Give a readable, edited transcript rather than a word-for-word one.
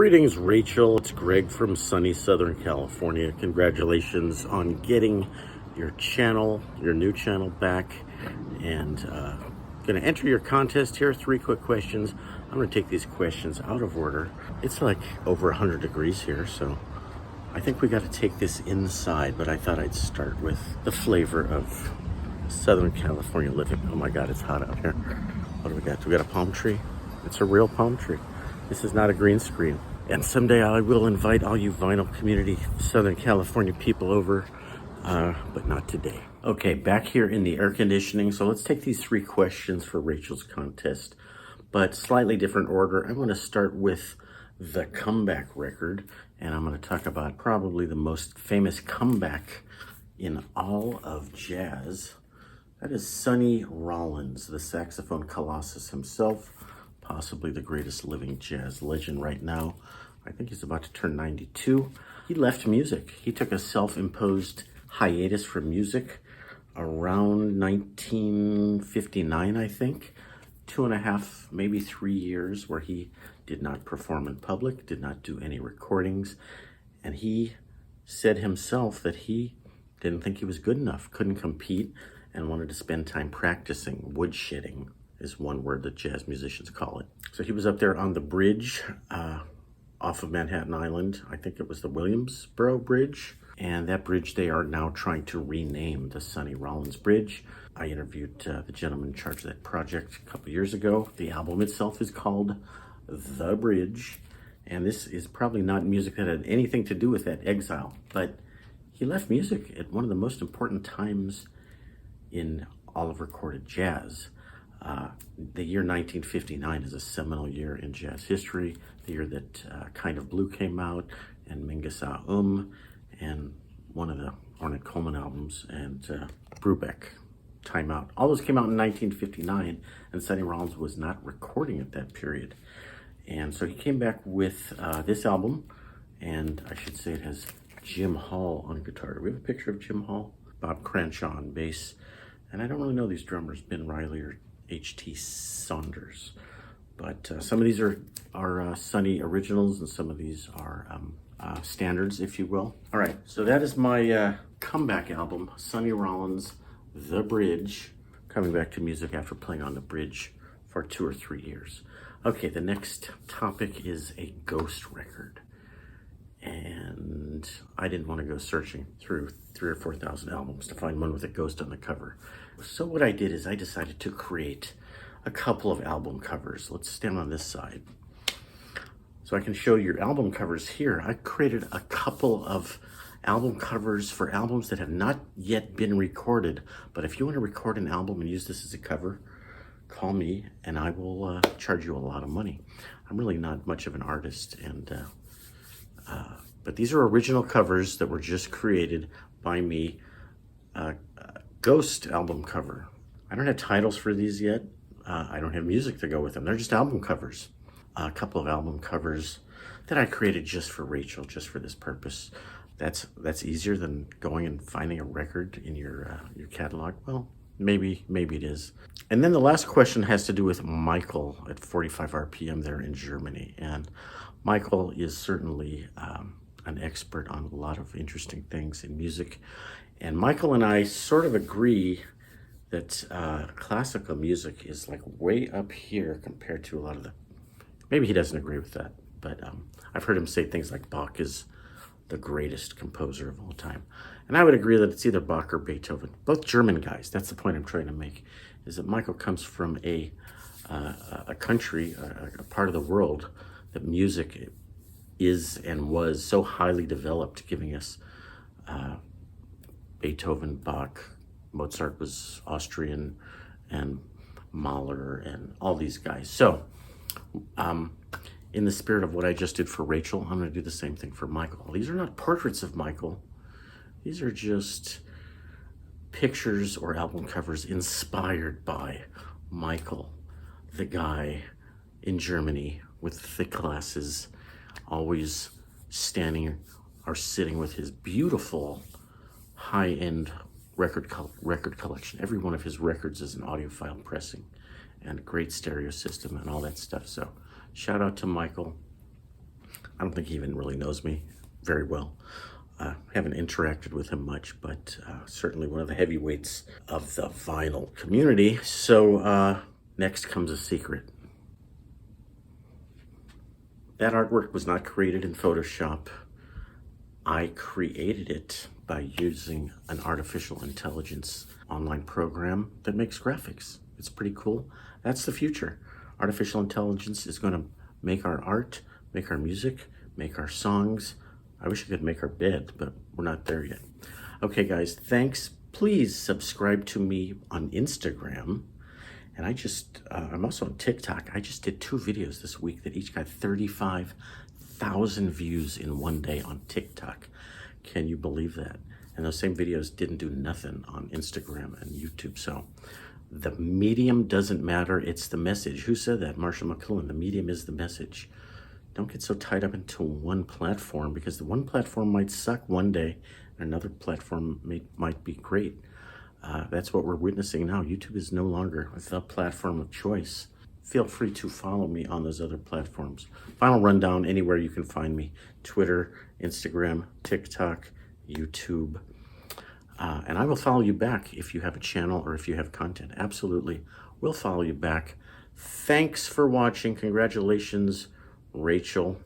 Greetings, Rachel. It's Greg from sunny Southern California. Congratulations on getting your channel, your new channel back. And going to enter your contest here. 3 quick questions. I'm going to take these questions out of order. It's like over 100 degrees here, so I think we got to take this inside, but I thought I'd start with the flavor of Southern California living. Oh my God, it's hot out here. What do we got? We got a palm tree. It's a real palm tree. This is not a green screen. And someday I will invite all you vinyl community Southern California people over, but not today. Okay, back here in the air conditioning. So let's take these 3 questions for Rachel's contest, but slightly different order. I'm going to start with the comeback record, and I'm going to talk about probably the most famous comeback in all of jazz. That is Sonny Rollins, the saxophone colossus himself, possibly the greatest living jazz legend right now. I think he's about to turn 92. He left music. He took a self-imposed hiatus from music around 1959, I think. 2.5, maybe 3 years where he did not perform in public, did not do any recordings. And he said himself that he didn't think he was good enough, couldn't compete, and wanted to spend time practicing. Woodshedding is one word that jazz musicians call it. So he was up there on the bridge off of Manhattan Island. I think it was the Williamsboro Bridge. And that bridge they are now trying to rename the Sonny Rollins Bridge. I interviewed the gentleman in charge of that project a couple years ago. The album itself is called The Bridge. And this is probably not music that had anything to do with that exile. But he left music at one of the most important times in all of recorded jazz. The year 1959 is a seminal year in jazz history, the year that Kind of Blue came out, and Mingasa and one of the Ornette Coleman albums, and Brubeck, Time Out. All those came out in 1959, and Sonny Rollins was not recording at that period. And so he came back with this album, and I should say it has Jim Hall on guitar. Do we have a picture of Jim Hall? Bob Crenshaw on bass. And I don't really know these drummers, Ben Riley or H.T. Saunders. But some of these are Sonny originals, and some of these are standards, if you will. All right, so that is my comeback album, Sonny Rollins, The Bridge, coming back to music after playing on the bridge for 2 or 3 years. Okay, the next topic is a ghost record. And I didn't want to go searching through 3,000 or 4,000 albums to find one with a ghost on the cover. So what I did is I decided to create a couple of album covers. Let's stand on this side. So I can show you your album covers here. I created a couple of album covers for albums that have not yet been recorded. But if you want to record an album and use this as a cover, call me and I will charge you a lot of money. I'm really not much of an artist, and but these are original covers that were just created by me. Ghost album cover. I don't have titles for these yet. I don't have music to go with them. They're just album covers. A couple of album covers that I created just for Rachel, just for this purpose. That's easier than going and finding a record in your catalog. Well, maybe it is. And then the last question has to do with Michael at 45 RPM there in Germany. And Michael is certainly an expert on a lot of interesting things in music. And Michael and I sort of agree that classical music is like way up here compared to a lot of the, maybe he doesn't agree with that, but I've heard him say things like Bach is the greatest composer of all time. And I would agree that it's either Bach or Beethoven, both German guys. That's the point I'm trying to make, is that Michael comes from a country, a part of the world that music is and was so highly developed, giving us Beethoven, Bach, Mozart was Austrian, and Mahler, and all these guys. So, in the spirit of what I just did for Rachel, I'm going to do the same thing for Michael. These are not portraits of Michael. These are just pictures or album covers inspired by Michael, the guy in Germany with thick glasses, always standing or sitting with his beautiful high-end record collection. Every one of his records is an audiophile pressing and a great stereo system and all that stuff. So shout out to Michael. don't think he even really knows me very well. Haven't interacted with him much, but certainly one of the heavyweights of the vinyl community. So next comes a secret. That artwork was not created in Photoshop. I created it by using an artificial intelligence online program that makes graphics. It's pretty cool. That's the future. Artificial intelligence is going to make our art, make our music, make our songs. I wish I could make our bed, but we're not there yet. Okay, guys, thanks. Please subscribe to me on Instagram. And I'm also on TikTok. I just did 2 videos this week that each got 35,000 views in one day on TikTok. Can you believe that? And those same videos didn't do nothing on Instagram and YouTube. So the medium doesn't matter, it's the message. Who said that? Marshall McLuhan. The medium is the message. Don't get so tied up into one platform, because the one platform might suck one day and another platform might be great. That's what we're witnessing now. YouTube is no longer the platform of choice. Feel free to follow me on those other platforms. Final rundown, anywhere you can find me: Twitter, Instagram, TikTok, YouTube. And I will follow you back if you have a channel or if you have content. Absolutely. We'll follow you back. Thanks for watching. Congratulations, Rachel.